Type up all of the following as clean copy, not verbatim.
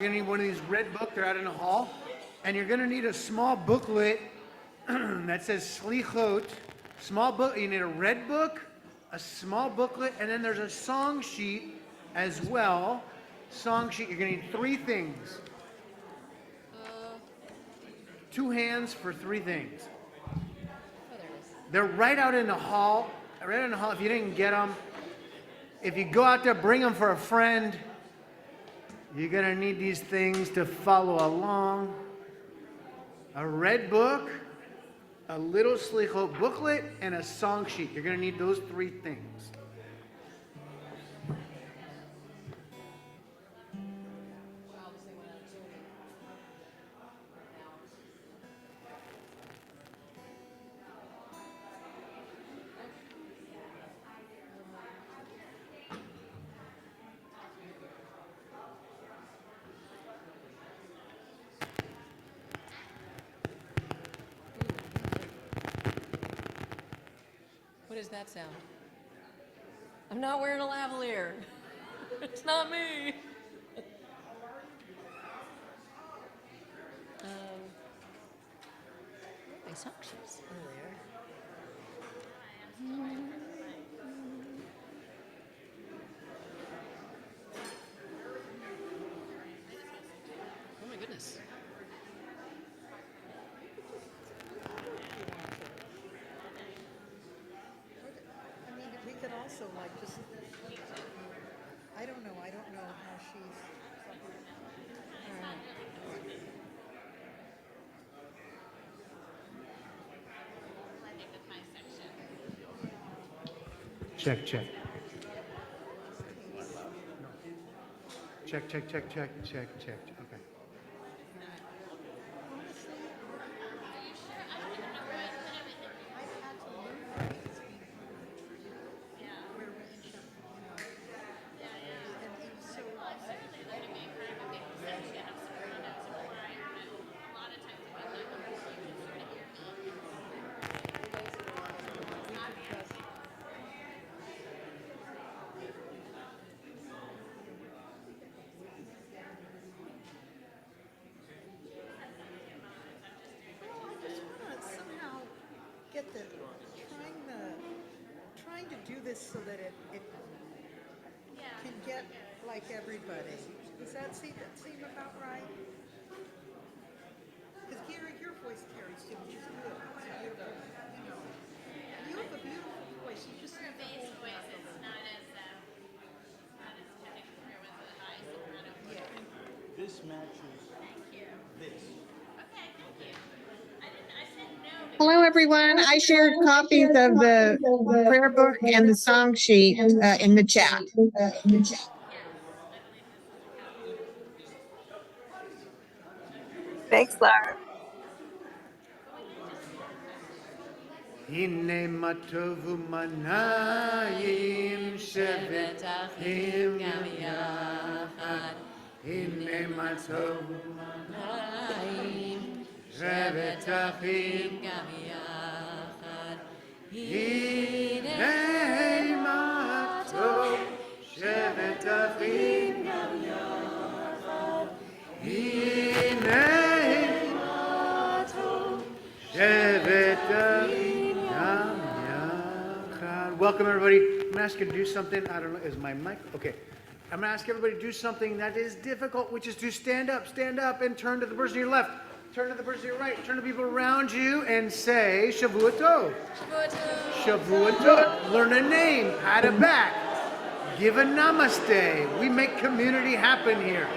You're gonna need one of these red books. They're out in the hall, and you're gonna need a small booklet that says Selihot. Small book. You need a red book, a small booklet, and then there's a song sheet as well. Song sheet. You're gonna need three things. Two hands for three things. They're right out in the hall. Right in the hall. If you didn't get them, if you go out there, bring them for a friend. You're going to need these things to follow along. A red book, a little Selihot booklet, and a song sheet. You're going to need those three things. What does that sound? I'm not wearing a lavalier. It's not me. My sock shoes. Oh, oh my goodness. We could also like just, I don't know how she's. Check, check. Check, check, check, check, check, check. Okay. Somehow get trying to do this so that it can get like everybody. Does that seem about right? Because your voice carries too, which is good. It's beautiful. You have a beautiful voice. You just need to hold voice back a is little. not as coming through as the high soprano. Yeah. This matches this. Okay, thank you. I said no. Hello, everyone. I shared copies of the prayer book and the song sheet in the chat. Thanks, Laura. Hine matovu manayim shevet achim gam yachad. Hine matovu manayim shevet achim gam yachad. Hine matov shevet achim gam yachad. Hine matov shevet achim. Welcome, everybody. I'm going to ask you to do something. I don't know. Is my mic? Okay. I'm going to ask everybody to do something that is difficult, which is to stand up, and turn to the person to your left. Turn to the person to your right. Turn to people around you and say, Shavua Tov. Shavua Tov. Learn a name. Pat a back. Give a namaste. We make community happen here.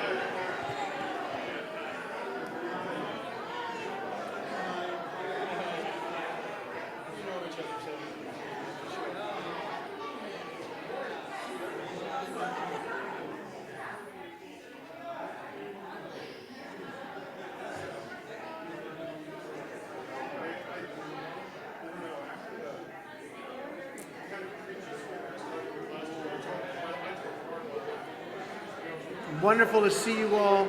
Wonderful to see you all.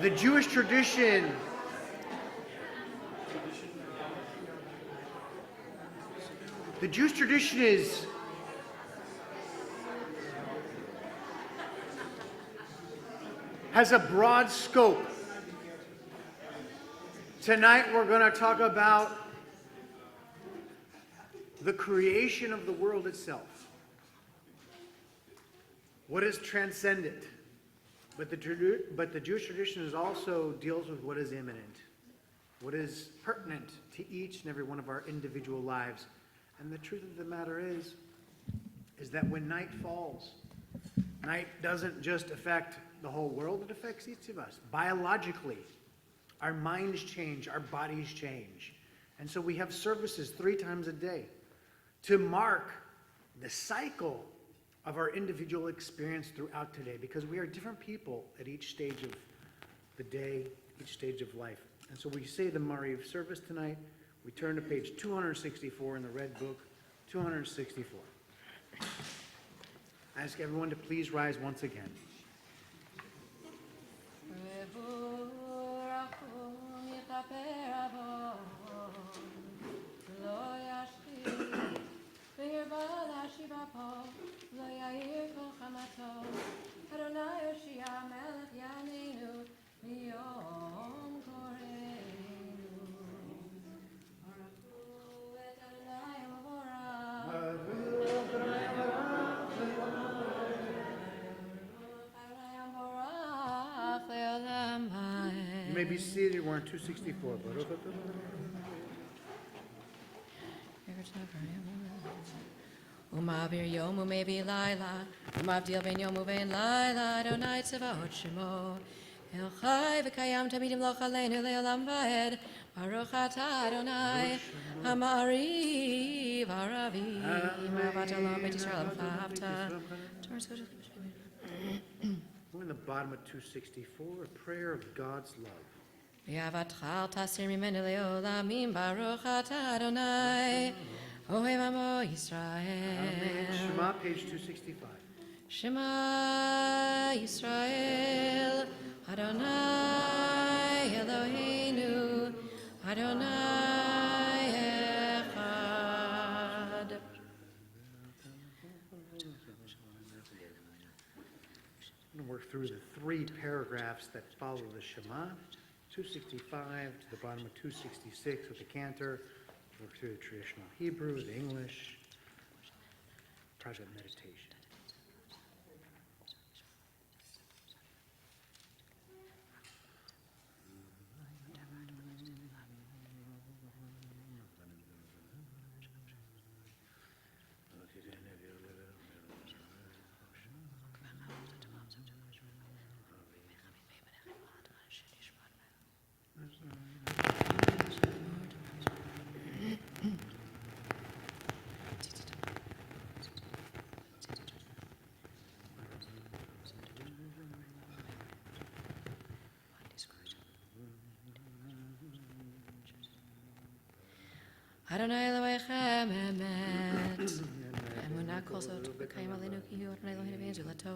The Jewish tradition The Jewish tradition has a broad scope. Tonight we're going to talk about the creation of the world itself. What is transcendent? But the Jewish tradition also deals with what is immanent, what is pertinent to each and every one of our individual lives. And the truth of the matter is that when night falls, night doesn't just affect the whole world, it affects each of us. Biologically, our minds change, our bodies change. And so we have services 3 times a day to mark the cycle of our individual experience throughout today, because we are different people at each stage of the day, each stage of life. And so we say the Mariv service tonight. We turn to page 264 in the Red Book, 264. I ask everyone to please rise once again. You may be seated. We're on 264. Umavir yomu mebi laila, umavdil ben yomu ben laila, Adonai tzavaot shemo. El chai v'kayam tamidim lo chaleinu le'olam va'ed, Baruch atah Adonai, Amari v'aravi, Ma'avat olam beit Yisrael v'chavta. We're in the bottom of 264, a prayer of God's love. V'yavatchal tasir mimenu le'olamim, Baruch atah Adonai, Ohev amo Yisrael. Amen. Shema, page 265. Shema Yisrael, Adonai Eloheinu, Adonai Echad. I'm going to work through the 3 paragraphs that follow the Shema, 265 to the bottom of 266 with the cantor. Work through the traditional Hebrew, the English, private meditation. Adonai Elohechem emet. Emunah kol zot v'kayim aleinu ki hu Adonai Eloheinu v'yenzulato.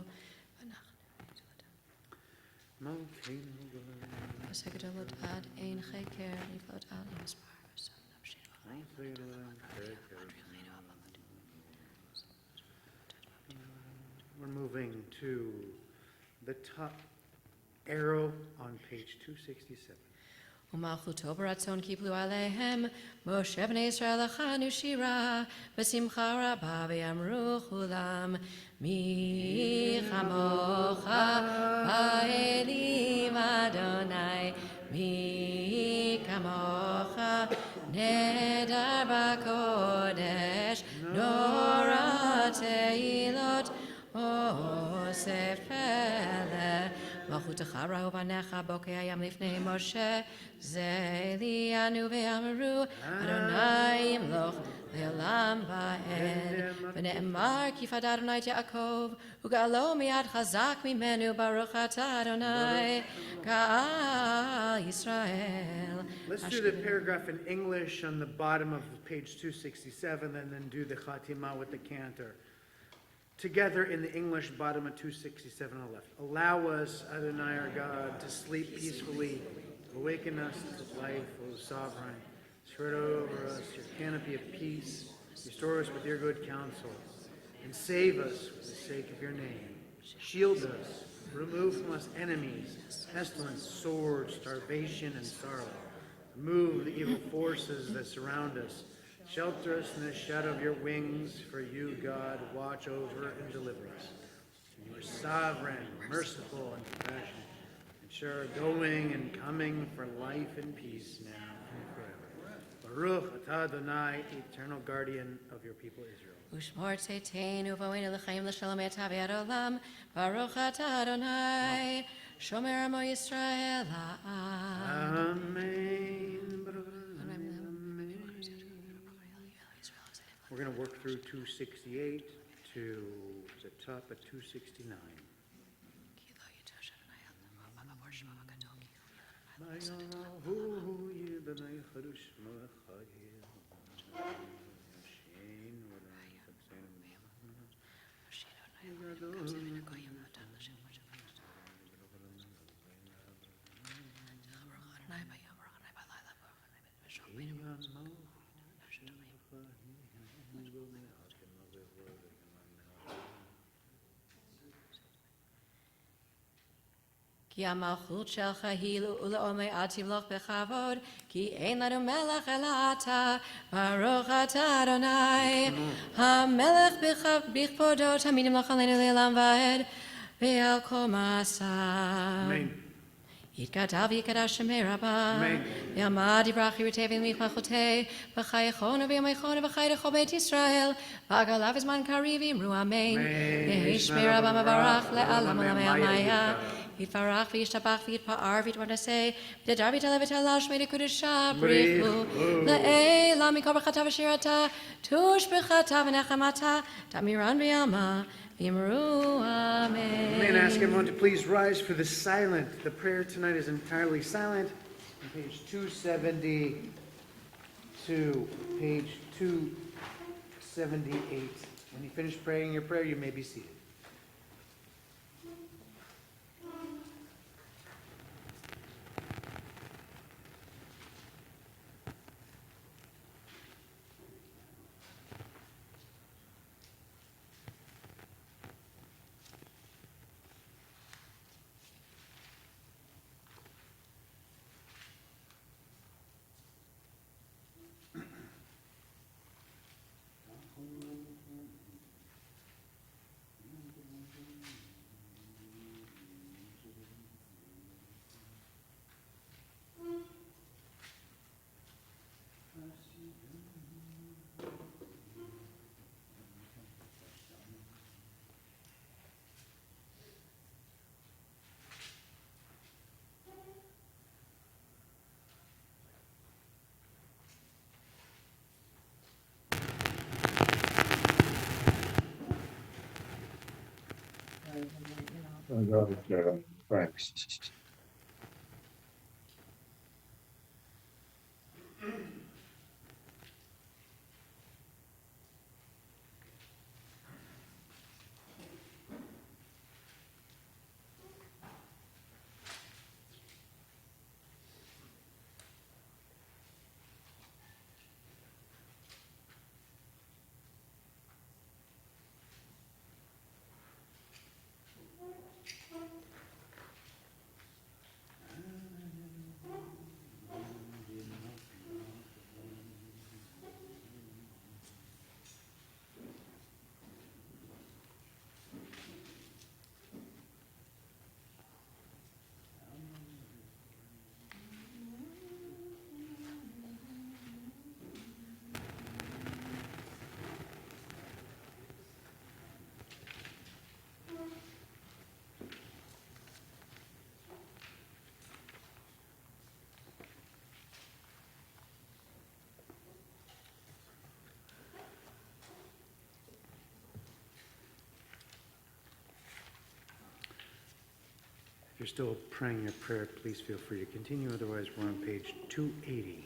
V'segadolot ad ein cheker niflot al yispar. We're moving to the top arrow on page 267. Umalchuto baratzon kiplu alehem, Moshe b'nei Yisrael achanu shira, B'simcha rabba v'yamru chulam, Mi chamocha ba'elim Adonai, Mi kamocha nedar b'kodesh, Nora teilot osef peleh, Malchutecha rahu banecha bokei hayam lifnei Moshe, Ze li'anu ve'amaru, Adonai yimloch le'olam va'ed. V'ne'emar ki fad Adonai Yaakov, u'ga'alo mi'ad chazak mimenu, Baruch atah Adonai, Ga'al Yisrael. Let's do the paragraph in English on the bottom of page 267 and then do the Chatima with the cantor. Together in the English, bottom of 267 on the left. Allow us, Adonai our God, to sleep peacefully. Awaken us to life, O Sovereign. Spread over us your canopy of peace. Restore us with your good counsel, and save us for the sake of your name. Shield us, remove from us enemies, pestilence, sword, starvation, and sorrow. Remove the evil forces that surround us. Shelter us in the shadow of your wings, for you, God, watch over and deliver us. You are sovereign, merciful, and compassionate. Ensure our going and coming for life and peace now and forever. Baruch atah Adonai, eternal guardian of your people Israel. Ushmor tzeiteinu v'oinu l'chaim l'shalom etavi ad olam. Baruch atah Adonai, shomer amo Yisrael ha'am. Amen. We're going to work through 268 to the top of 269. כי המלכות שלך היא ולעולמי עד תמלוך בכבוד, כי אין לנו מלך אלא אתה, ברוך אתה אדוני, המלך בכבודו תמיד ימלוך עלינו לעולם ועד, ועל כל מעשיו. יתגדל ויקדש שמי רבה, ויעמד יברח ירטה וילמיך מלכותי, בחייכון ובימיכון ובחי לכל בית ישראל, ועגלה וזמן קריב אמרו אמן. יהי שמי רבה מברך לעלם עולמי עלמיה. יתברך וישתבח ויתפאר ויתפרנסה, ותדר ויתעלה ותהלל שמי לקודשה, בריחו לעילה מכל ברכתה ושירתה, תושבחתה ונחמתה, תמירן בעלמה, ויאמרו אמן. I'm going to ask everyone to please rise for the silent. The prayer tonight is entirely silent. On page 272, page 278. When you finish praying your prayer, you may be seated. Thanks. If you're still praying your prayer, please feel free to continue. Otherwise, we're on page 280.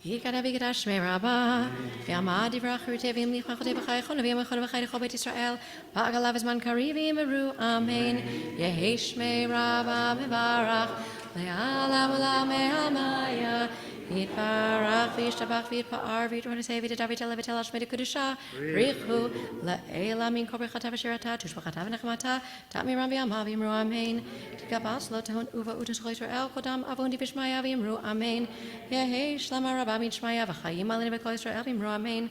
יתגדל ויקדש שמי רבה, ויעמד יברח ירטה וימליך מלכותי בחייכון ובימיכון ובחי לכל בית ישראל, בעגלה וזמן קריב ואמרו אמן. יהי שמי רבה מברך לעלם עולמי עלמיה, Yitbarach v'yishtabach v'yitpa'ar v'yitronaseh v'yitadav v'yitelev Shmei Kedusha Richu La'ela min kol berchata v'shirata tushbachata v'nechmata ta'miram v'yama v'yimru amen Tikabas lo tahon uva utus chol Yisrael kodam avondi v'shmaya v'yimru amen Yehi shlama rabba min shmaya v'chayim alin v'kol Yisrael v'yimru amen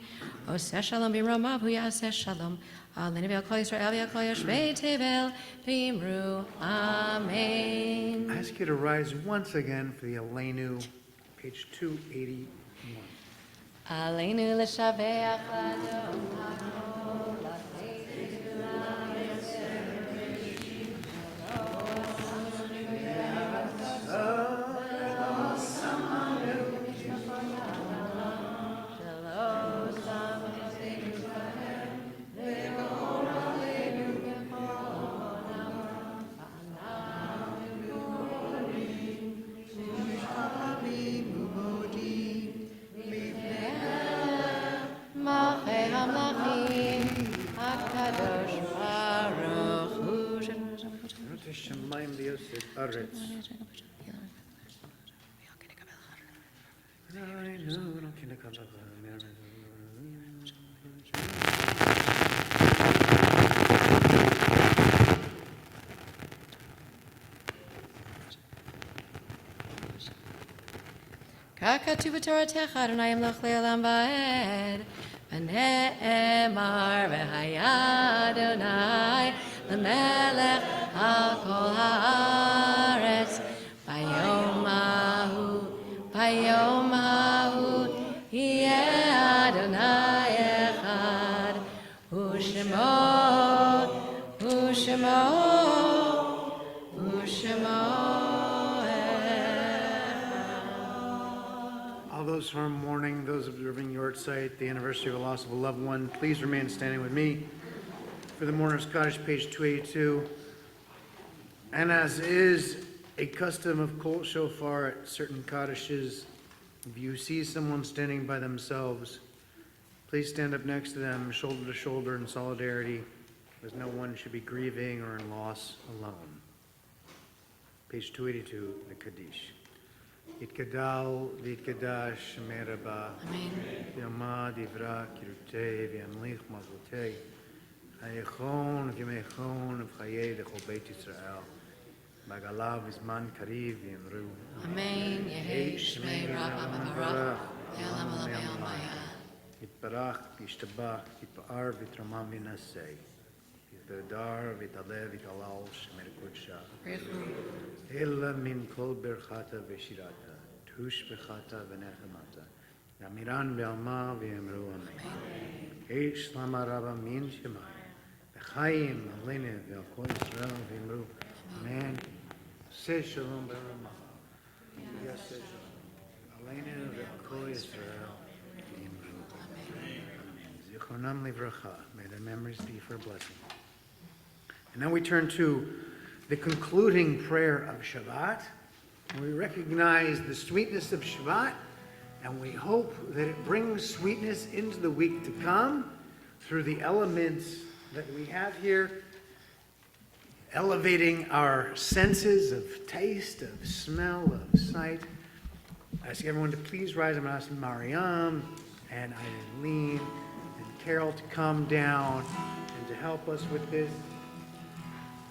Oseh shalom v'yimromav hu yaseh shalom alin v'kol Yisrael v'kol Yoshvei tevel v'yimru amen. I ask you to rise once again for the Aleinu, page 281. Aleinu l'shaveach l'adon Shemayim v'yosef aretz. Kakatu v'toratecha Adonai yamloch le'olam va'ed v'ne'emar v'haya Adonai l'melech ha'kol ha'aretz bayom ha'hu yeh Adonai echad u'shemo All those who are mourning, those observing Yortzeit, the anniversary of the loss of a loved one, please remain standing with me. For the mourner's cottage, page 282. And as is a custom of Kol Shofar at certain cottages, if you see someone standing by themselves, please stand up next to them, shoulder to shoulder in solidarity, as no one should be grieving or in loss alone. Page 282, the Kaddish. Yitgadal v'yitgadash Shemei Rabba Yama divra kirutei v'yamlich mazotei hayechon v'yamechon v'chayei l'chol Beit Yisrael Bagalav v'zman kariv v'yamru Amen. Yehi Shmei Rabba Mavarach Le'olam Olam Maya Yitbarach v'yishtabach Yitpa'ar v'yitramam v'nasei Yitbedar v'yitalev v'yitalal Shemei Kodsha Ella min kol berchata v'shirata, tush bechata v'nechemata, yamiran v'alma v'yamru amen. Eish lama rabba min shemai, v'chayim alene v'al kol Yisrael v'yamru amen. Say shalom b'ramaha, yaseh shalom, alene v'al kol Yisrael v'yamru amen. Zichronam livracha, may their memories be for a blessing. And now we turn to the concluding prayer of Shabbat. We recognize the sweetness of Shabbat, and we hope that it brings sweetness into the week to come through the elements that we have here, elevating our senses of taste, of smell, of sight. I ask everyone to please rise. I'm asking Mariam and Eileen and Carol to come down and to help us with this.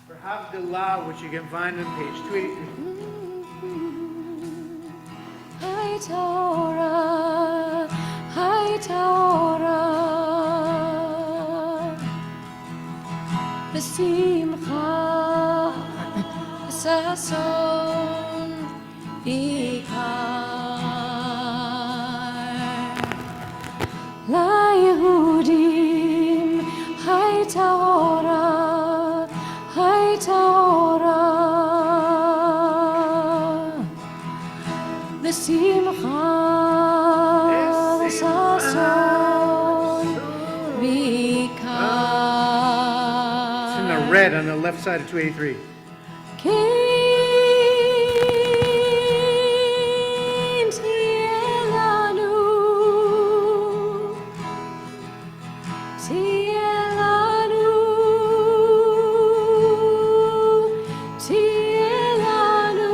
For Havdalah, which you can find on page 283. Hi Torah, Hi Torah, B'simcha, B'sason, Ikar, LaYehudim, Hi Torah, Hi Torah, B'simcha, B'sason, Ikar. It's in the red on the left side of 283. Kein Tielanu, Tielanu, Tielanu,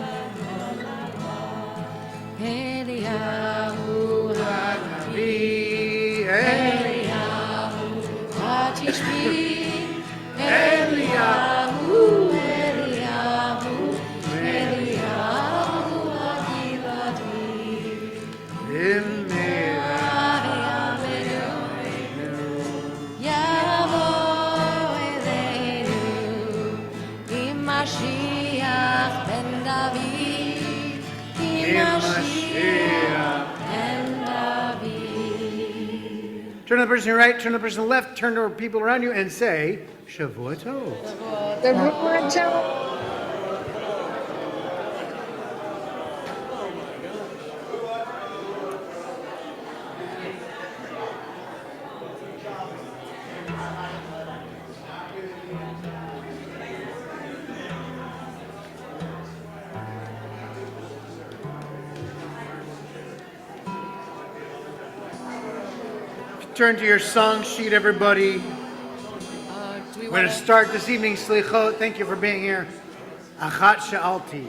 תשבי, אליהו, אליהו, אליהו הגלעדי. יבוא אלינו עם משיח בן דוד, עם משיח בן דוד. Turn to the person to your right, turn to the person to the left, turn to people around you and say, Shavua Tov. Turn to your song sheet, everybody. We're going to start this evening, Selihot. Thank you for being here. Achat Sha'alti.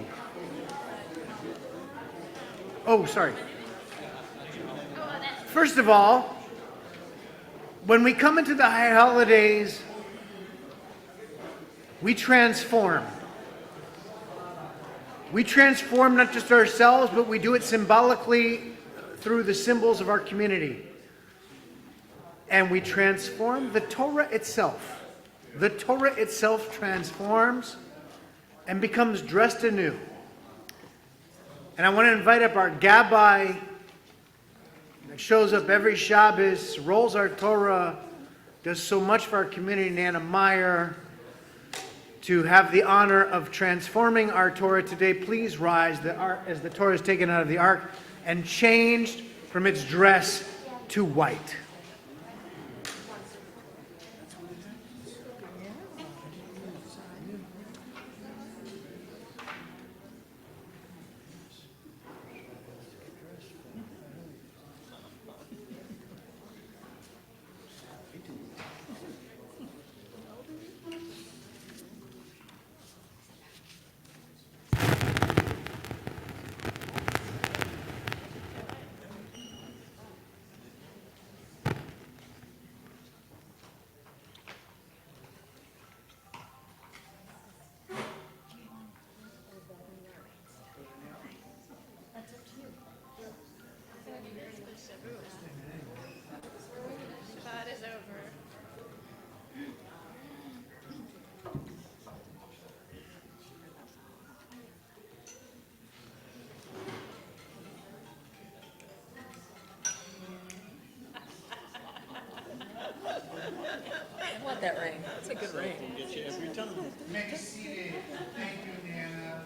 Oh, sorry. First of all, when we come into the high holidays, we transform. We transform not just ourselves, but we do it symbolically through the symbols of our community. And we transform the Torah itself. The Torah itself transforms and becomes dressed anew. And I want to invite up our Gabbai that shows up every Shabbos, rolls our Torah, does so much for our community, Nana Meyer, to have the honor of transforming our Torah today. Please rise as the Torah is taken out of the ark and changed from its dress to white. Shabbat is over. I want that ring. It's a good ring. Get you every time. Make seated. Thank you, Nana.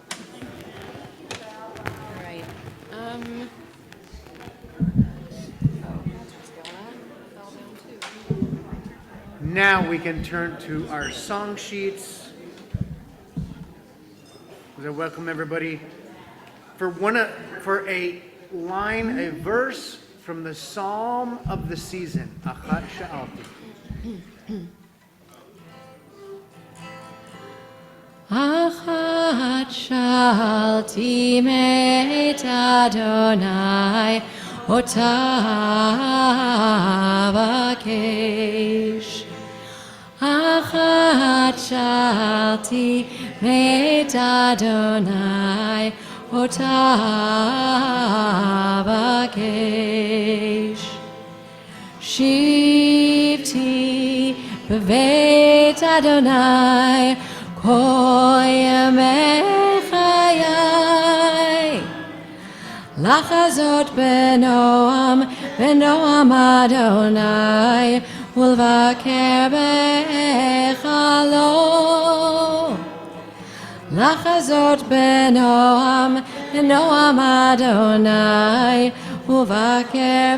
All right. Oh, that's what's going on. It fell down too. Now we can turn to our song sheets. I welcome everybody for a line, a verse from the Psalm of the season. Achat Sha'alti. Achat shalti meit Adonai ota vakesh. Achat shalti meit Adonai ota vakesh. Shivti b'veit Adonai kol yemei chayai. Lachazot benoam Adonai ulvaker bechalo. Lachazot benoam Adonai ulvaker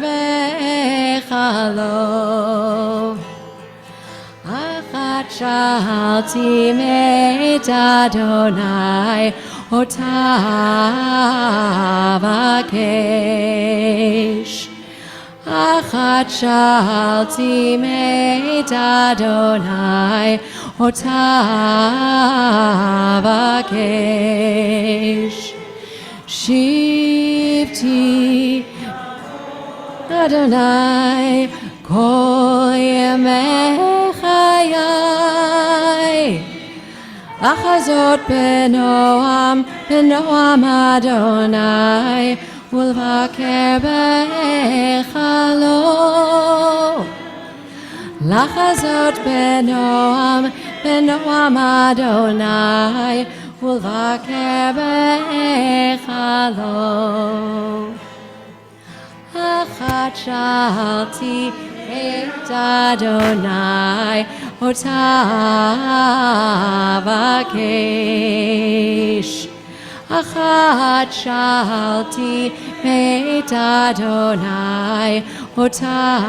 bechalo. Achat shalti meit Adonai ota vakesh. Achat shalti meit Adonai ota vakesh. Shivti Adonai כל ימי חיי. לחזות בנועם, בנועם אדוני, ולבקר בהיכלו. לחזות בנועם, בנועם אדוני, ולבקר בהיכלו. אחת שאלתי את אדוני, אותה אבקש. אחת שאלתי את אדוני, אותה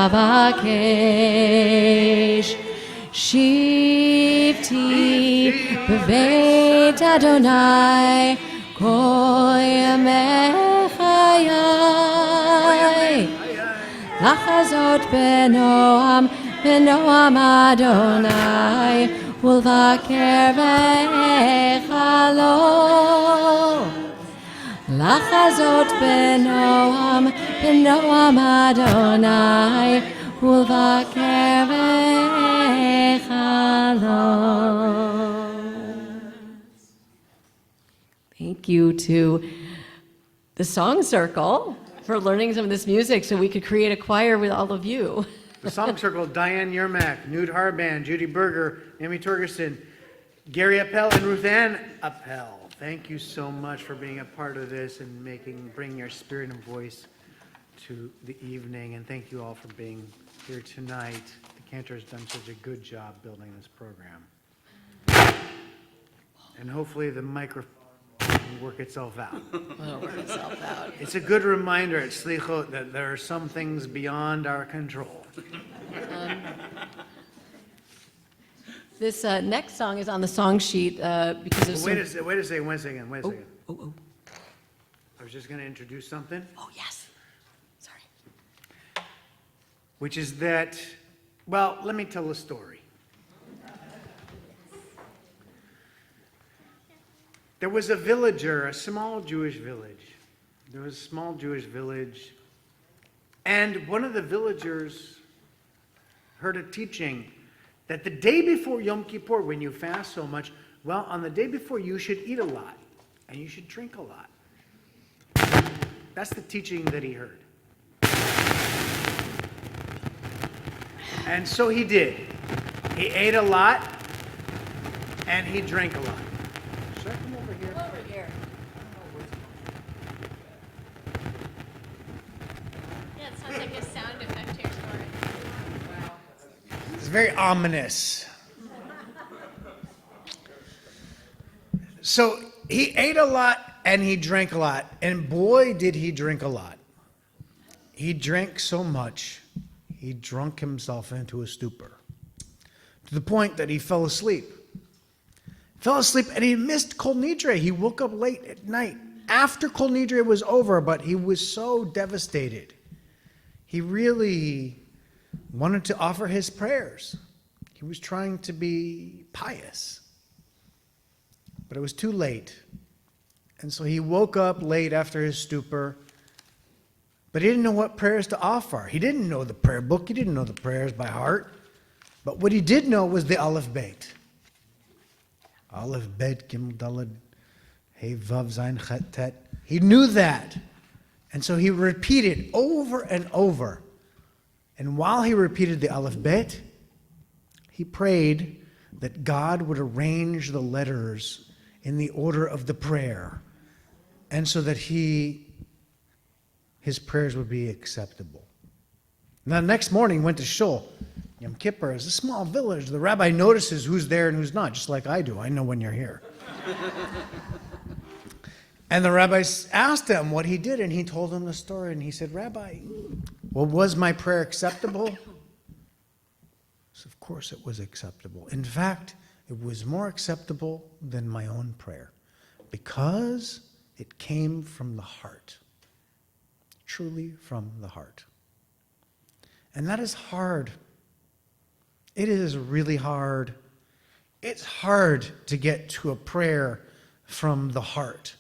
אבקש. שבתי בבית אדוני כל ימי חיי. לחזות בנועם, בנועם אדוני, ולבקר בהיכלו. לחזות בנועם, בנועם אדוני, ולבקר בהיכלו. Thank you to the Song Circle for learning some of this music so we could create a choir with all of you. The Song Circle, Diane Yermak, Nude Harban, Judy Berger, Amy Torgerson, Gary Appel, and Ruth Ann Appel. Thank you so much for being a part of this and bringing your spirit and voice to the evening. And thank you all for being here tonight. The cantor has done such a good job building this program. And hopefully the microphone will work itself out. It'll work itself out. It's a good reminder at Selihot that there are some things beyond our control. This next song is on the song sheet because there's Wait a some... second. Oh, I was just going to introduce something, oh, yes. Sorry. which is that, well, let me tell a story. There was a villager, a small Jewish village. There was a small Jewish village, and one of the villagers heard a teaching that the day before Yom Kippur, when you fast so much, well, on the day before, you should eat a lot, and you should drink a lot. That's the teaching that he heard. And so he did. He ate a lot, and he drank a lot. Should I come over here? Over here. Yeah, it sounds like a sound effect here for it. It's very ominous. So he ate a lot and he drank a lot. And boy, did he drink a lot. He drank so much, he drunk himself into a stupor. To the point that he fell asleep. Fell asleep and he missed Kol Nidre. He woke up late at night after Kol Nidre was over, but he was so devastated. He really wanted to offer his prayers. He was trying to be pious. But it was too late. And so he woke up late after his stupor, but he didn't know what prayers to offer. He didn't know the prayer book. He didn't know the prayers by heart. But what he did know was the Aleph Beit. Aleph Bet Gimel Daled Hey Vav Zayin Chet Tet. He knew that. And so he repeated over and over. And while he repeated the Aleph Bet, he prayed that God would arrange the letters in the order of the prayer, and so that his prayers would be acceptable. Now, the next morning, he went to Shul. Yom Kippur is a small village. The rabbi notices who's there and who's not, just like I do. I know when you're here. And the rabbi asked him what he did, and he told him the story. And he said, Rabbi, well, was my prayer acceptable? So of course it was acceptable. In fact, it was more acceptable than my own prayer because it came from the heart, truly from the heart. And that is hard. It is really hard. It's hard to get to a prayer from the heart.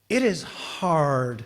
It is hard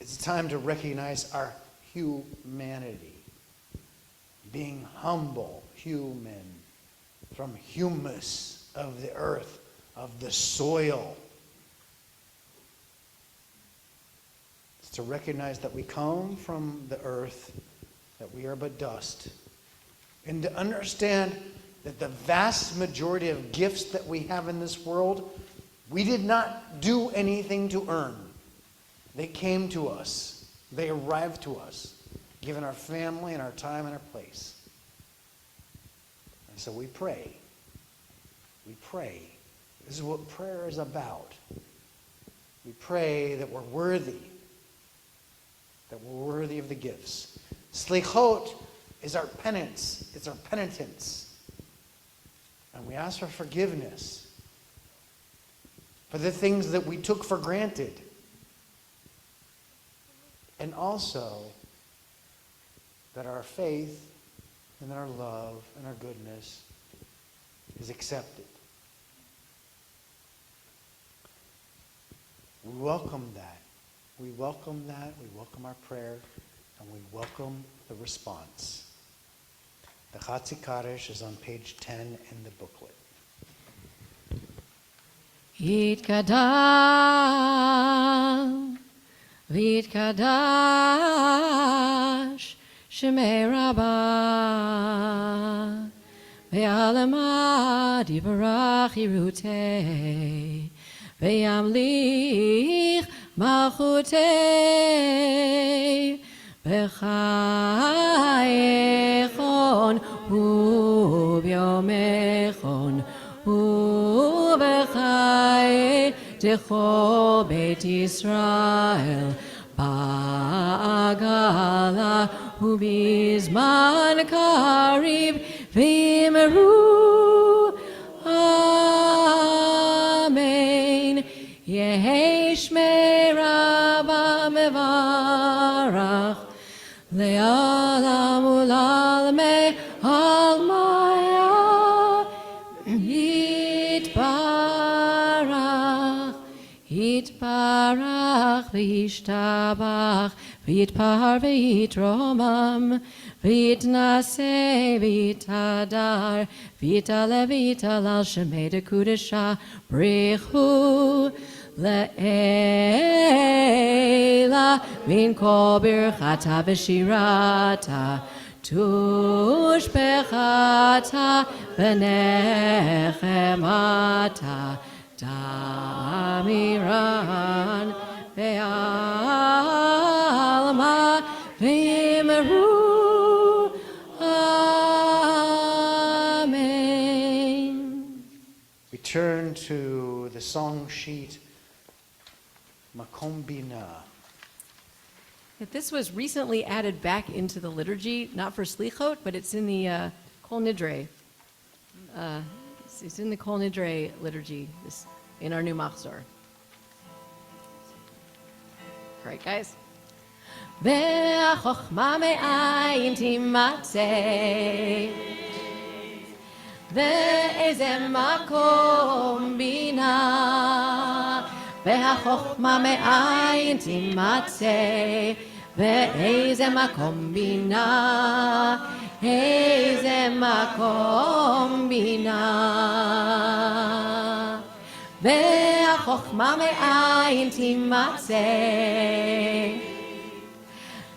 It's time to recognize our humanity. Being humble, human, from humus of the earth, of the soil. It's to recognize that we come from the earth, that we are but dust, and to understand that the vast majority of gifts that we have in this world, we did not do anything to earn. They came to us. They arrived to us, given our family and our time and our place. And so we pray. We pray. This is what prayer is about. We pray that we're worthy. That we're worthy of the gifts. Selihot is our penance. It's our penitence. And we ask for forgiveness for the things that we took for granted. And also that our faith and our love and our goodness is accepted. We welcome that. We welcome that. We welcome our prayer. And we welcome the response. The Chatzi Kaddish is on page 10 in the booklet. Yitkadam, Vitkadash, Shemei Rabbah, Ve'alama Divarach Yirutei, Ve'yamlich Malchutei, V'chayechon u'byomechon u'v'chay Decho Beit Yisrael Ba'agala Ubizman Karib V'yimeru Amen Yehi Shmei Rabbah Mevarach Le'alam u'lalmei almaya Yitbarach v'yishtabach v'yitpar v'yitromam v'yitnase v'yitadar v'yitale v'yitalal shemei dekudesha brichu le'ela min kol birchata v'shirata tushbechata v'nechemata Damiran ve'alma v'yimeru Amen. We turn to the song sheet, Makom Bina. This was recently added back into the liturgy, not for Selihot, but it's in the Kol Nidre. It's in the Kol Nidre liturgy in our new Machzor. Great, guys. Ve'achokma me'ayin timatzeh ve'eze makom bina ve'achokma me'ayin timatzeh ve'eze makom bina Eize makom bina ve'achokma me'ayin timatzeh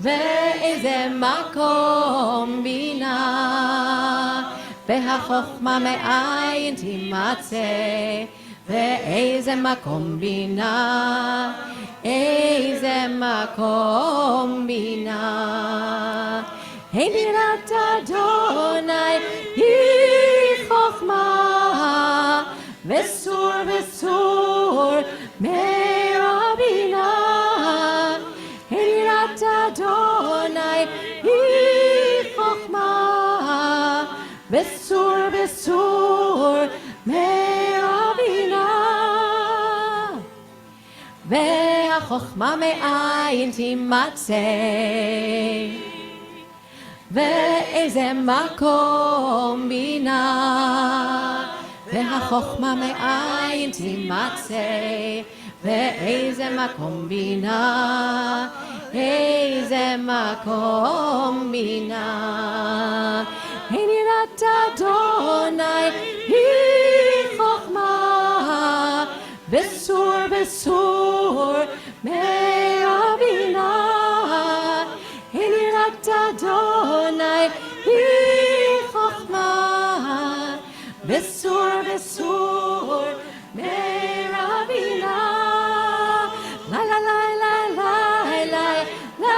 ve'eze makom bina ve'achokma me'ayin timatzeh ve'eze makom bina eize makom bina Hey Birat Adonai Hi Chochma Vesur Vesur Merabina Hey Birat Adonai Hi Chochma Vesur Vesur Merabina Ve'achokma me'ayin timatzeh Ve'eze makom bina Ve'achokma me'ayin timatzeh Ve'eze makom bina איזה מקום בינה. אין יראת אדוני היא חוכמה, בסור בסור מהבינה. אין יראת אדוני היא חוכמה, בסור בסור מהבינה. לה לה לה לה לה לה לה לה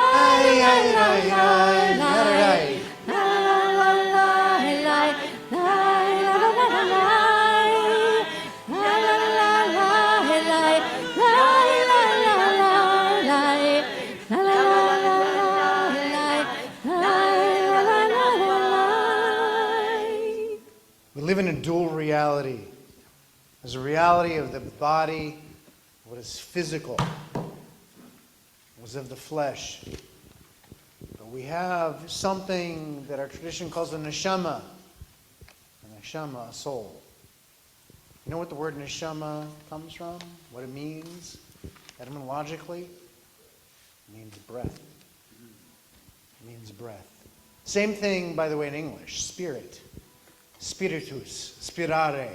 We live in a dual reality. There's a reality of the body, what is physical, what is of the flesh. But we have something that our tradition calls a neshama. A neshama, a soul. You know what the word neshama comes from? What it means etymologically? It means breath. It means breath. Same thing, by the way, in English. Spirit. Spiritus. Spirare.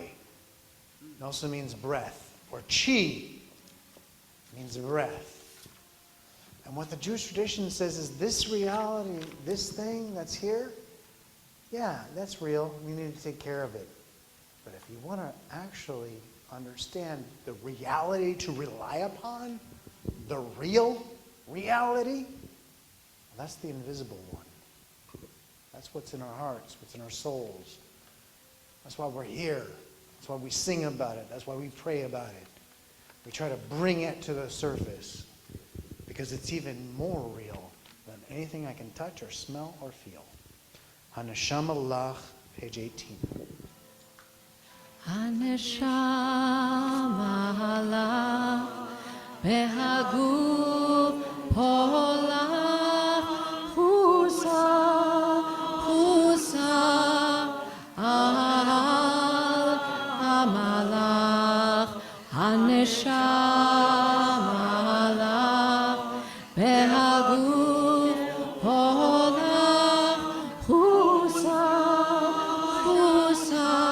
It also means breath. Or chi means breath. And what the Jewish tradition says is this reality, this thing that's here, yeah, that's real. We need to take care of it. But if you want to actually understand the reality to rely upon, the real reality, well, that's the invisible one. That's what's in our hearts, what's in our souls. That's why we're here. That's why we sing about it. That's why we pray about it. We try to bring it to the surface because it's even more real than anything I can touch or smell or feel. Haneshama Lach, page 18. הנשמה לך והגוף הולך חוסה חוסה על המלאך. הנשמה לך והגוף הולך חוסה חוסה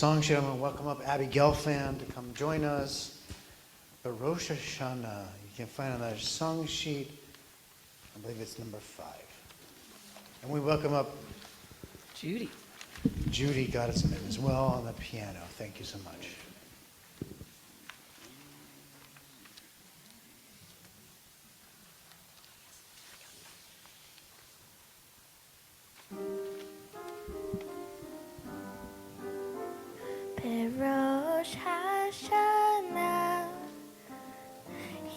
Song sheet, I'm going to welcome up Abby Gelfand to come join us. But Rosh Hashanah, you can find on that song sheet, I believe it's number 5. And we welcome up Judy. Judy Gottesman as well on the piano. Thank you so much. בראש השנה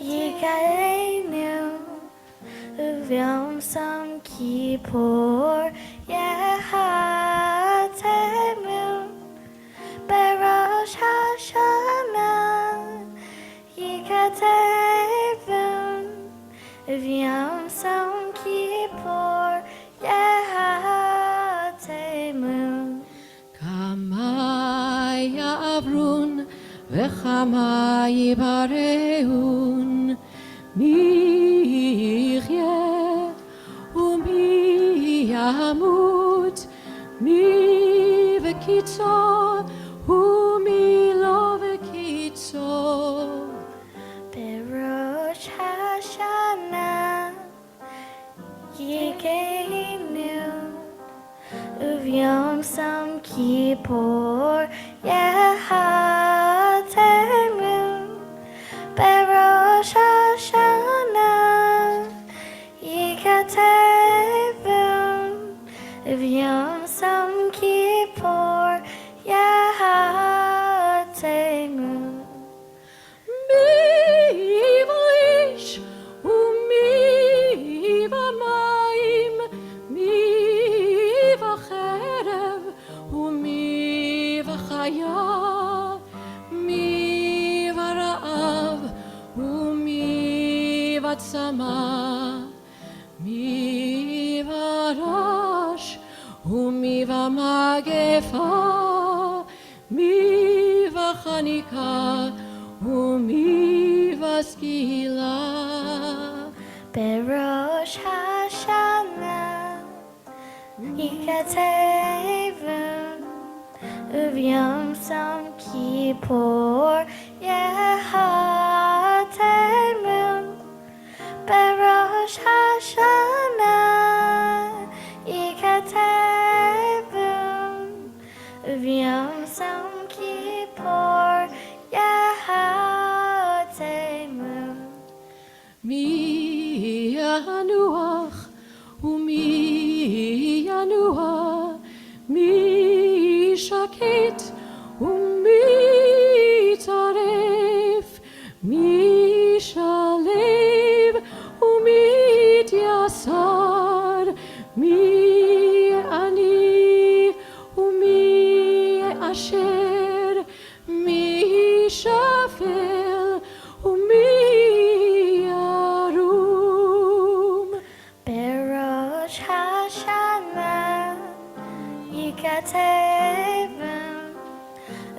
יגאלנו וביום יום כיפור יחתנו. בראש השנה יכתבו וביום יום כיפור יחתנו. כמה יעברון וכמה יבראון, מי יחיה ומי ימות, מי וקיצו ומי לא וקיצו. בראש השנה יגאלנו uvyom som kippur yehatenu berosh hashanah yikatevu uvyom som kippur yehatenu Miva'ish u'mivamayim, mivacherev u'mivachaya, mivara'av u'mivatzama, mivarash u'mivamagefa, mivachanika u'mivaskila. berosh hashanah yikatevu uvyom som kippur yehatenu berosh hashanah yikatevu uvyom som kippur yehatenu Mi yanuach u'mi yanua, mi shakit u'mi taref, mi shalev u'mi tyasar, mi ani u'mi asher, mi shafel u'mi berosh hashanah yikatevu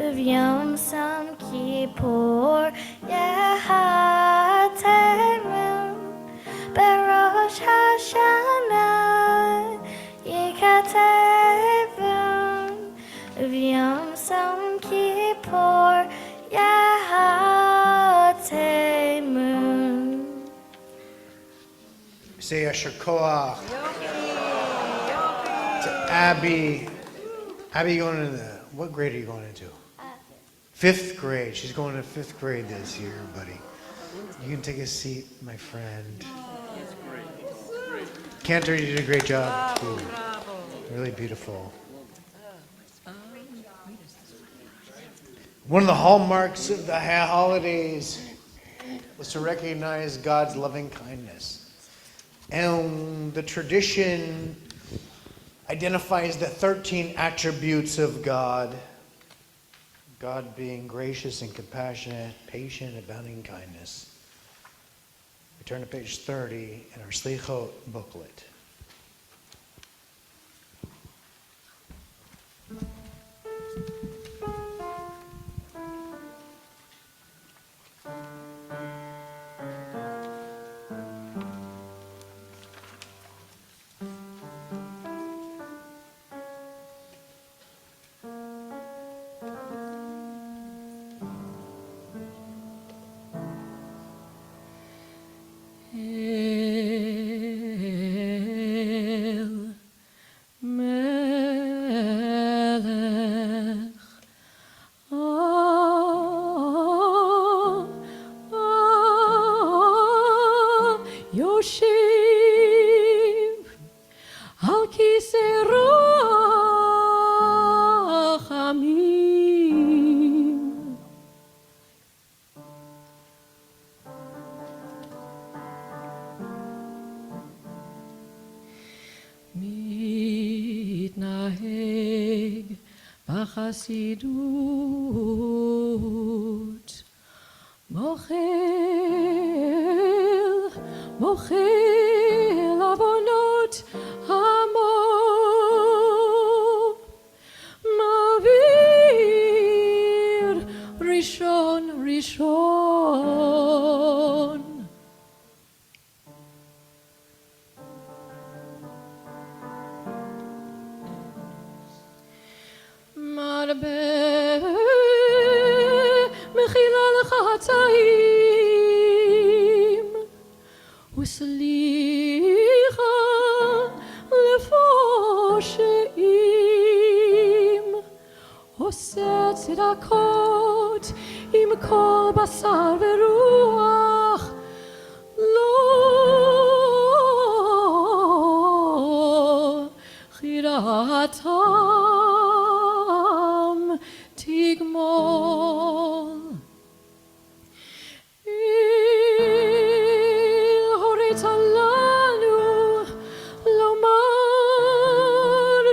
uvyom som kippur yehatenu berosh hashanah yikatevu uvyom som kippur yehatenu. Say Yasher Koach to Abby. Abby, you going into what grade are you going into? Fifth grade. She's going to fifth grade this year, buddy. You can take a seat, my friend. Cantor, you did a great job too. Really beautiful. One of the hallmarks of the holidays was to recognize God's loving kindness. And the tradition identifies the 13 attributes of God. God being gracious and compassionate, patient, abounding in kindness. We turn to page 30 in our Selihot booklet. מתנהג בחסידות, מוחל עוונות עמו, מעביר ראשון ראשון. מרבה מחילה לחטאים וסליחה לפושעים. לזכות עם כל בשר ורוח לא חירתם תגמול. הורית לנו לומר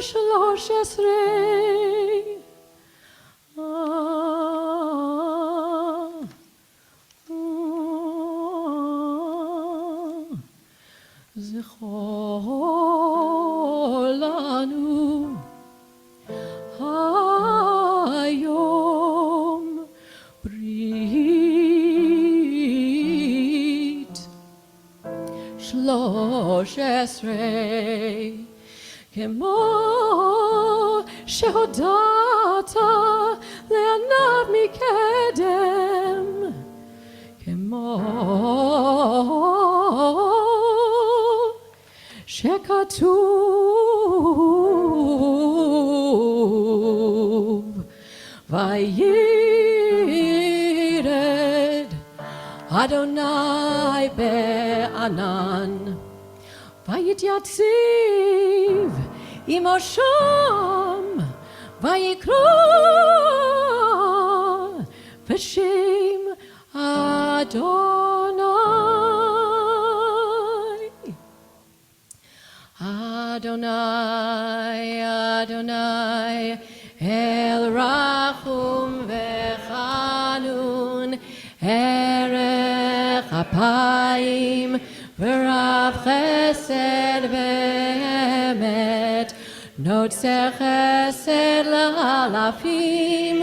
13 זכור לנו היום ברית 13 כמו שהודעת לעניו מקדם כמו שכתוב וירד אדוני בענן ויתייצב עמו שם ויקרא בשם אדוני אדוני אדוני אל רחום וחנון ערך אפיים ורב חסד באמת נוצר חסד לאלפים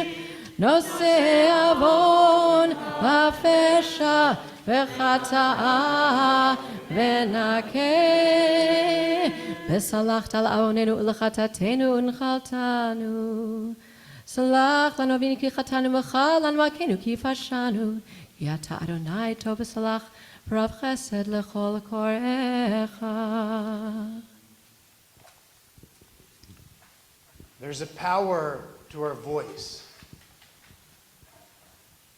נושא עוון ופשע וחטאה ונקה וסלחת על עווננו ולחטאתנו ונחלתנו סלח לנו כי חטאנו מחל לנו מכנו כי פשענו כי אתה אדוני טוב וסלח ורב חסד לכל קוראיך. There's a power to our voice.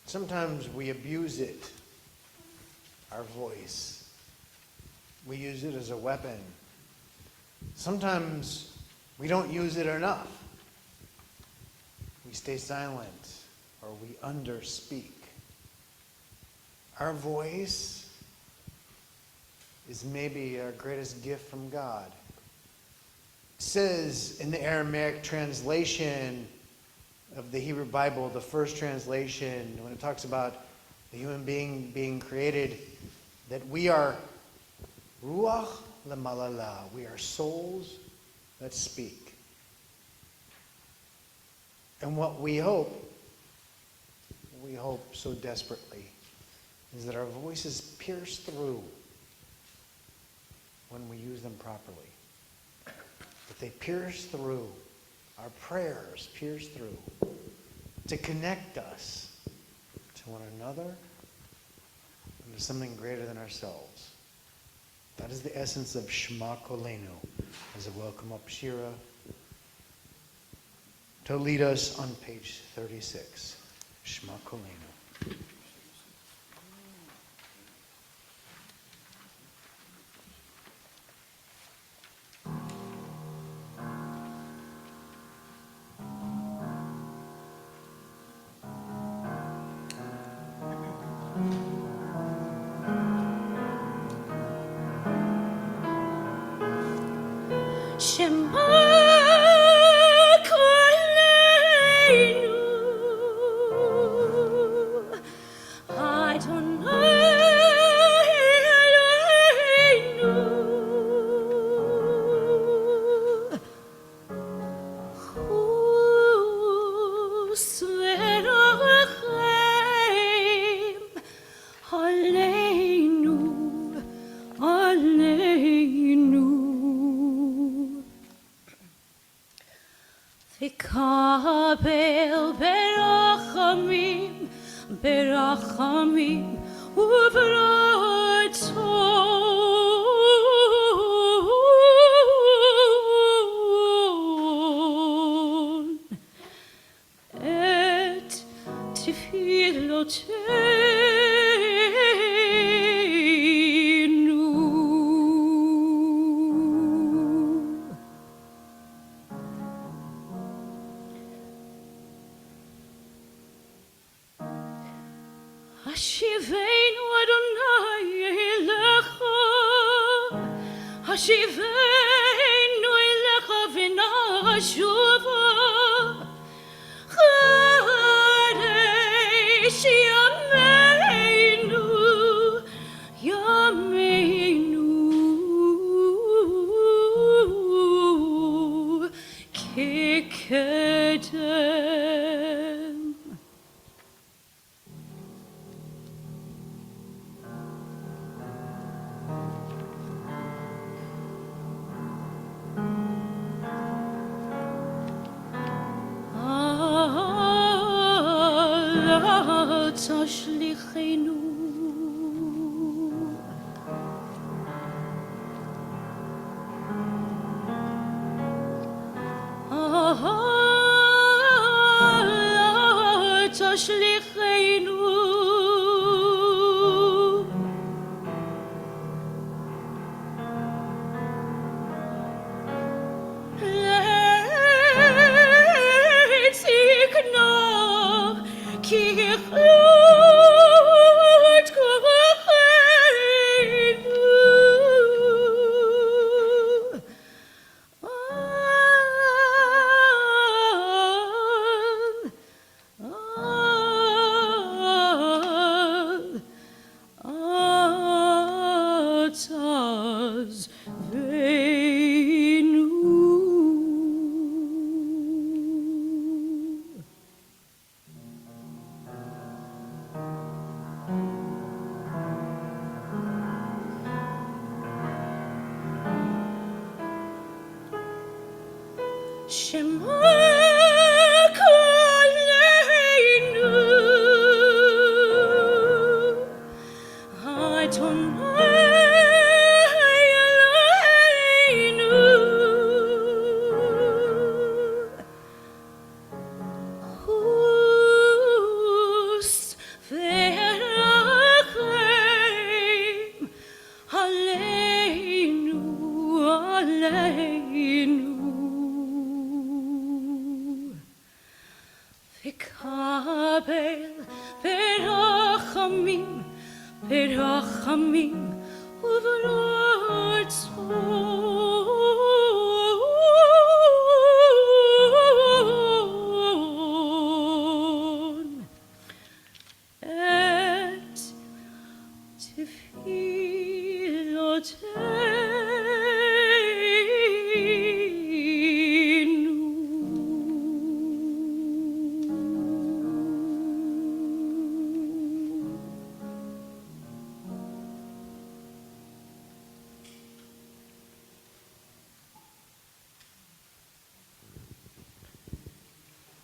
Sometimes we abuse it, our voice. We use it as a weapon. Sometimes we don't use it enough. We stay silent or we underspeak. Our voice is maybe our greatest gift from God. It says in the Aramaic translation of the Hebrew Bible, the first translation, when it talks about the human being being created, that we are ruach lemalala, we are souls that speak. And what we hope so desperately, is that our voices pierce through when we use them properly. That they pierce through, our prayers pierce through, to connect us to one another and to something greater than ourselves. That is the essence of Shema Kolenu, as a welcome up Shira to lead us on page 36. Shema Kolenu. תקבל ברחמים וברצון את השיבנו אדוני אליך, השיבנו אליך ונשובו, חדש ימינו, ימינו כקדם. אל תשליכנו אל תשליכנו לצקנה כי יכלות כוחנו אל תעזבנו. שמע קולנו, אדוני אלוהינו, חוס ורחם עלינו, עלינו. וקבל ברחמים, ברחמים וברצון את תפילותינו.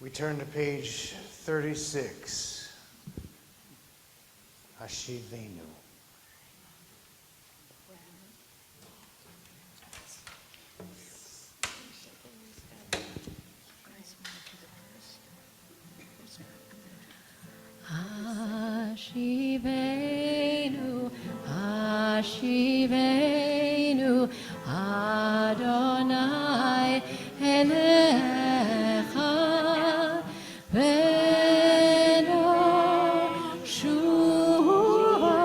We turn to page 36. Hashivenu. Hashivenu, Hashivenu, Adonai Elecha, Beno Shua.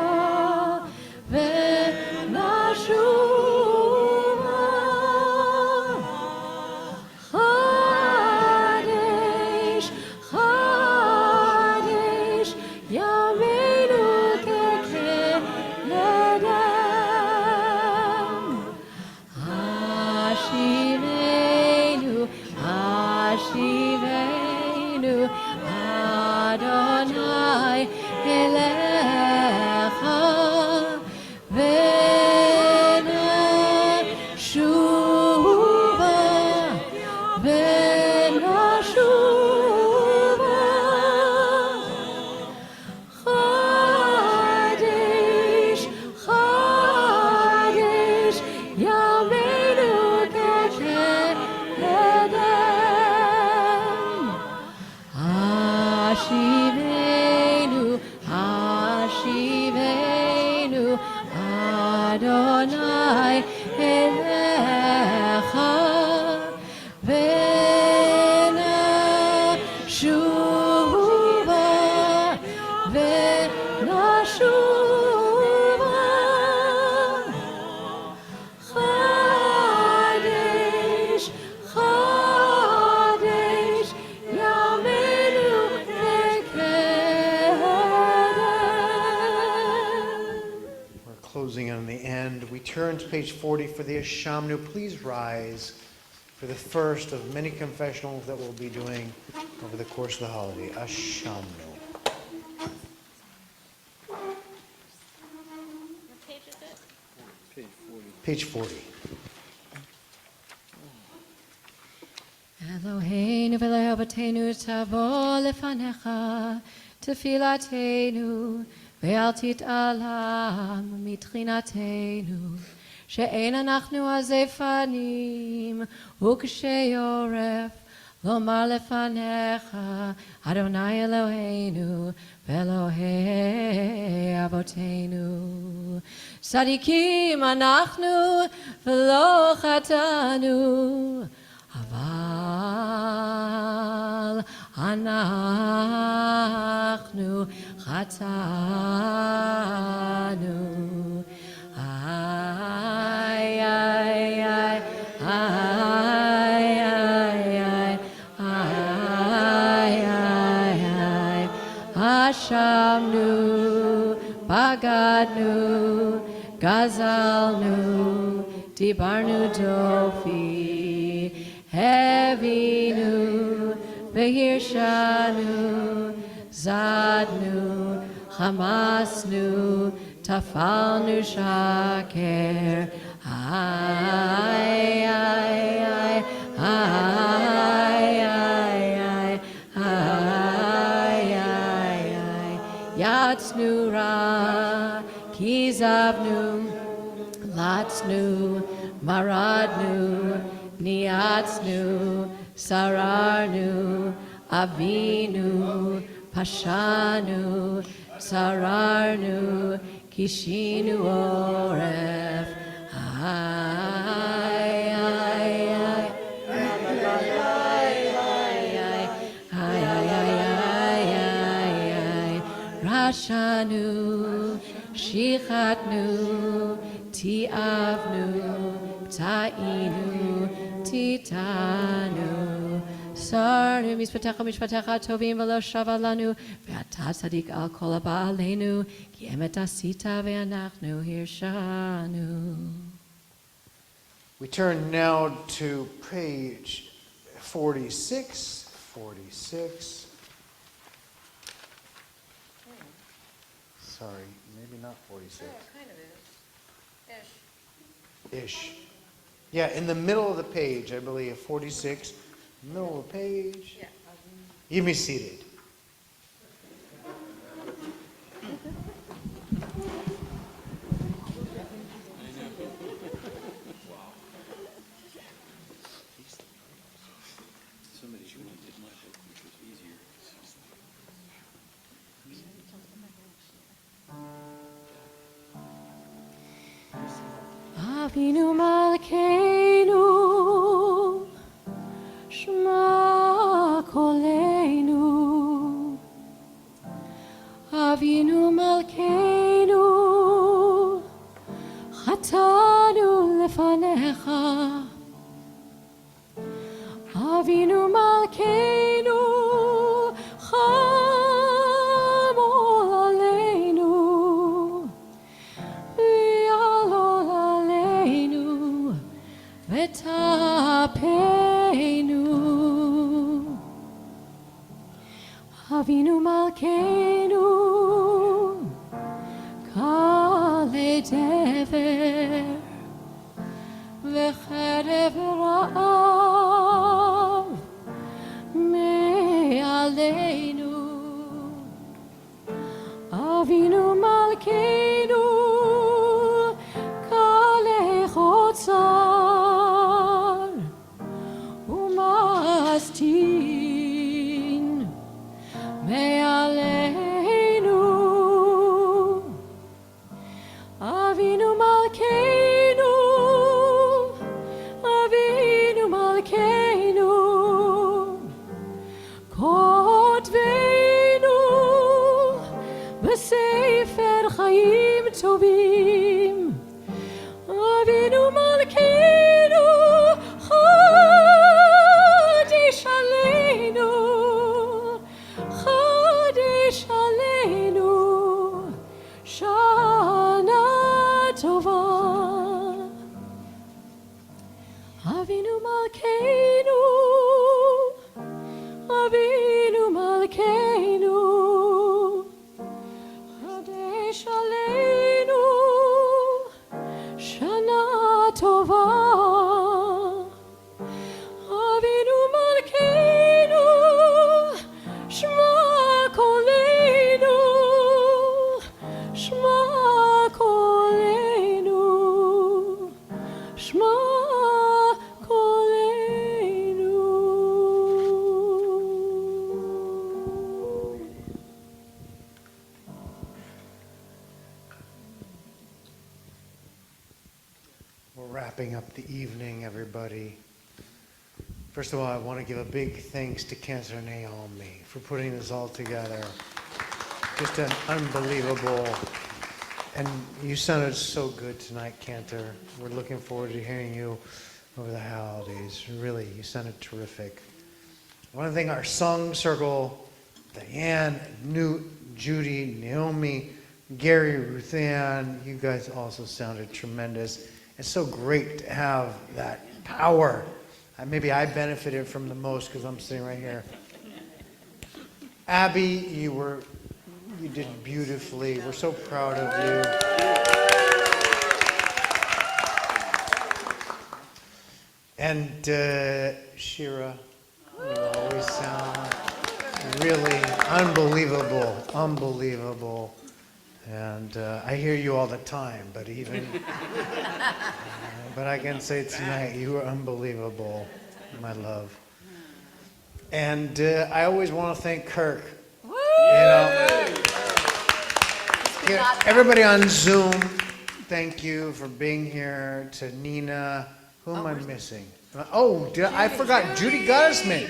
to page 40 for the Ashamnu. Please rise for the first of many confessionals that we'll be doing over the course of the holiday. Ashamnu. What page is it? Page 40. Eloheinu v'le'avatenu tavo lefanecha tefilatenu ve'al tit'alam mitrinatenu she'en anachnu azefanim u'ksheyoref lomar lefanecha Adonai Eloheinu ve'Elohei avotenu tzadikim anachnu v'lo chatanu אבל אנחנו חטאנו. איי, איי, איי, איי, איי, איי, איי, אשמנו, בגדנו, גזלנו, דיברנו דופי. Hevinu, Vehirshanu, Zadnu, Hamasnu, Tafalnu Shaker. Ay, ay, ay, ay, ay, ay, ay, ay, ay. Yatsnu Ra, Kizavnu, Latsnu, Maradnu, Niatznu, Sararnu, Avinu, Pashanu, Sararnu, Kishinu Oref. Ay, ay, ay, Rashanu, Shichatnu, Tiavnu, Ta'inu, Titanu, Sarnu, Mishpatecha, Tovim, Velo Shavalanu, Ve'ata Tzadik al Kol Ba'alenu, Ki Emet Asita Ve'anachnu Hirshanu. We turn now to page 46. 46. Sorry, maybe not 46. Kind of is. Ish. Yeah, in the middle of the page, I believe, 46. Middle of the page. Yeah. You be seated. Avinu Malkeinu, Shema Koleinu. Avinu Malkeinu, Chatanu lefanecha. Avinu Malkeinu, Chamol Aleinu. V'tapeinu Avinu Malkeinu Kale Dever V'cherev Ra'av Me'aleinu Avinu Malkeinu Kale Chotzar Umastin Me'aleinu Avinu Malkeinu Avinu Avinu Malkeinu, Avinu Malkeinu, Hadesh Aleinu, Shana Tova. Avinu Malkeinu, Shema Kolenu, Shema Kolenu, Shema Kolenu. We're wrapping up the evening, everybody. First of all, I want to give a big thanks to Cantor Naomi for putting this all together. Just an unbelievable, and you sounded so good tonight, Cantor. We're looking forward to hearing you over the holidays. Really, you sounded terrific. I want to thank our song circle, Diane, Newt, Judy, Naomi, Gary, Ruth Ann. You guys also sounded tremendous. It's so great to have that power. Maybe I benefited from the most because I'm sitting right here. Abby, you did beautifully. We're so proud of you. And Shira, you always sound really unbelievable. And I hear you all the time, but but I can say tonight, you were unbelievable, my love. And I always want to thank Kirk. You know, everybody on Zoom, thank you for being here. To Nina, who am I missing? Oh, I forgot Judy Guttersman.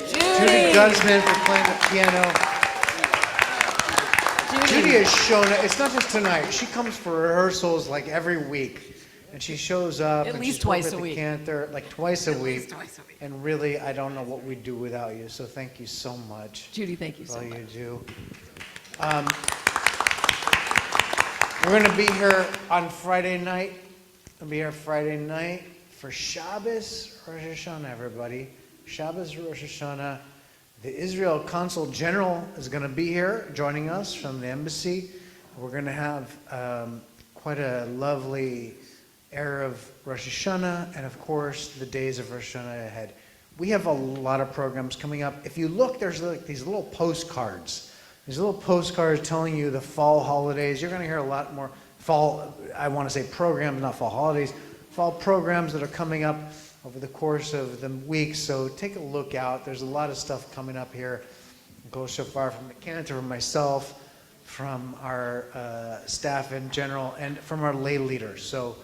Judy Guttersman for playing the piano. Judy has shown up. It's not just tonight. She comes for rehearsals like every week. And she shows up. At least twice a week. Cantor, like twice a week. And really, I don't know what we'd do without you. So thank you so much. Judy, thank you so much. All you do. We're going to be here on Friday night. We'll be here Friday night for Shabbos, Rosh Hashanah, everybody. Shabbos, Rosh Hashanah. The Israel Consul General is going to be here, joining us from the embassy. We're going to have quite a lovely Erev Rosh Hashanah, and of course, the days of Rosh Hashanah ahead. We have a lot of programs coming up. If you look, there's like these little postcards. These little postcards telling you the fall holidays. You're going to hear a lot more fall, I want to say programs, not fall holidays, fall programs that are coming up over the course of the week. So take a look out. There's a lot of stuff coming up here. Go so far from the Cantor, from myself, from our staff in general, and from our lay leaders. So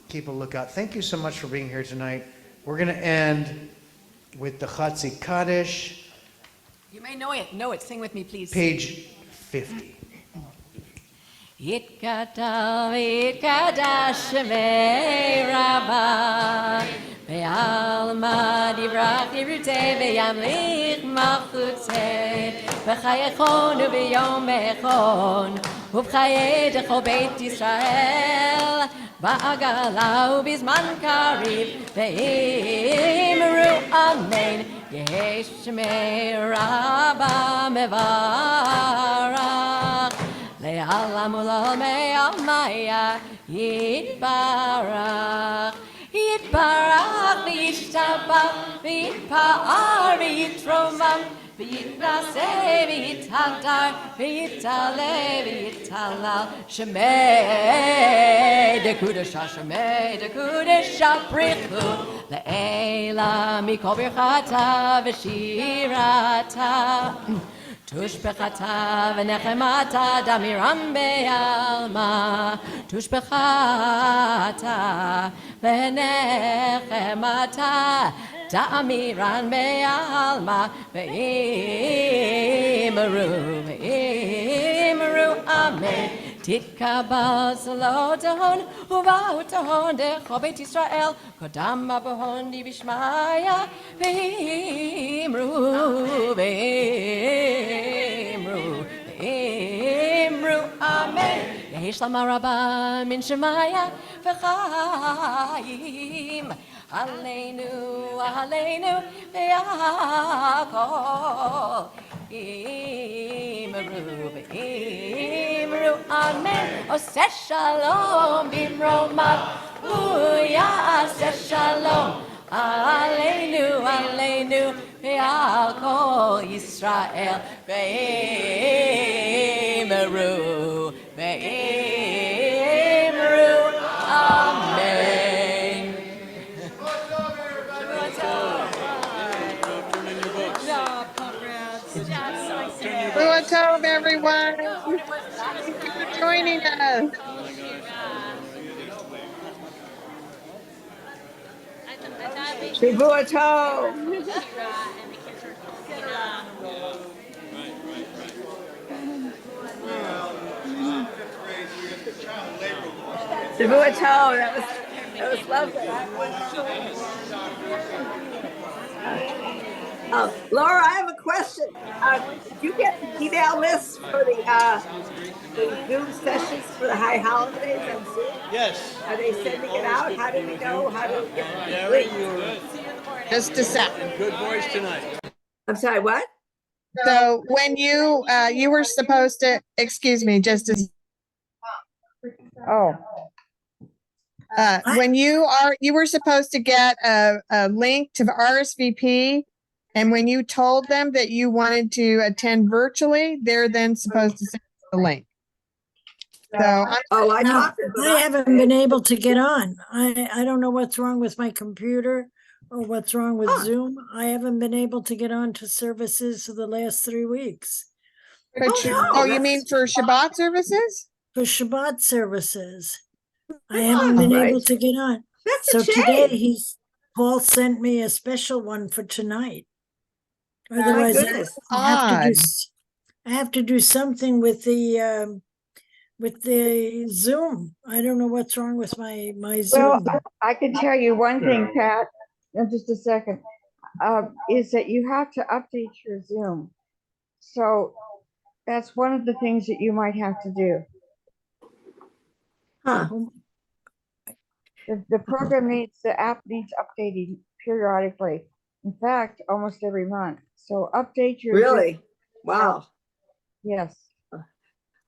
keep a lookout. Thank you so much for being here tonight. We're going to end with the Chatzi Kaddish. You may know it. Sing with me, please. Page 50. Yitkadav, yitkadash shemei rabba, ve'alma divrach dirutei, ve'yamlich malchutei, v'chayechon u'b'yom echon, u'b'chayedecho beit Yisrael, ba'agala u'bizman kariv, ve'imru amen, yesh shemei rabba mevarach. Le'alam u'l'olmei almaya yitbarach, yitbarach v'yishtabach v'yitpa'ar v'yitromam v'yitnaseh v'yithadar v'yitaleh v'yitalal shemei dekudesha prichu le'ela mikol birchata v'shirata Tushbechata v'nechemata damiram be'alma Tushbechata v'nechemata damiran be'alma Ve'imru amen Titkabal salotahon uva'utahon decho beit Yisrael Kodam abohon di bishmaya Ve'imru amen Yesh lama rabba min shemaya וחיים. עלינו, עלינו, והכל. אמרו ואמרו אמן. עושה שלום במרומיו, הוא יעשה שלום. עלינו, עלינו, ועל כל ישראל. ואמרו, ואמרו אמן. Buah Tov, everyone. Thank you for joining us. Shavua Tov. Shavua Tov. That was lovely. Laura, I have a question. Did you get the email list for the Zoom sessions for the high holidays on Zoom? Yes. Are they sending it out? How do we know how to get the Gary, link? you're Just a second. good voice tonight. I'm sorry, what? So when you were supposed to, excuse me, just as. Oh. When you were supposed to get a link to the RSVP, and when you told them that you wanted to attend virtually, they're then supposed to send you the link. So I No, talked to them. I haven't been able to get on. I don't know what's wrong with my computer or what's wrong with Zoom. I haven't been able to get on to services for the last 3 weeks. but you, no, you mean for Shabbat services? For Shabbat services, I haven't been right. able to get on. That's So a shame. today Paul sent me a special one for tonight. Otherwise, goodness. I have to Odd. I have to do something with the Zoom. I don't know what's wrong with my Well, Zoom. I can tell you one thing, Pat, in just a second, is that you have to update your Zoom. So that's one of the things that you might have to do. Huh. The program the app needs updating periodically. In fact, almost every month. So update your Zoom. Really? Wow. Yes.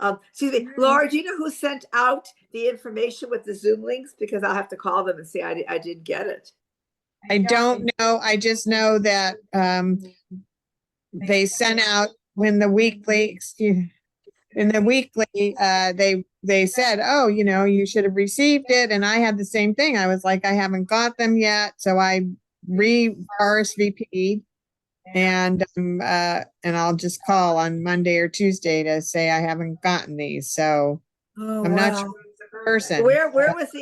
Excuse me, Laura, do you know who sent out the information with the Zoom links? Because I'll have to call them and say I didn't get it. I don't know. I just know that they sent out when the weekly, they said, oh, you should have received it. And I had the same thing. I was like, I haven't got them yet. So I RSVP'd and I'll just call on Monday or Tuesday to say I haven't gotten these. So Oh, I'm not wow. sure who's the person. Where was the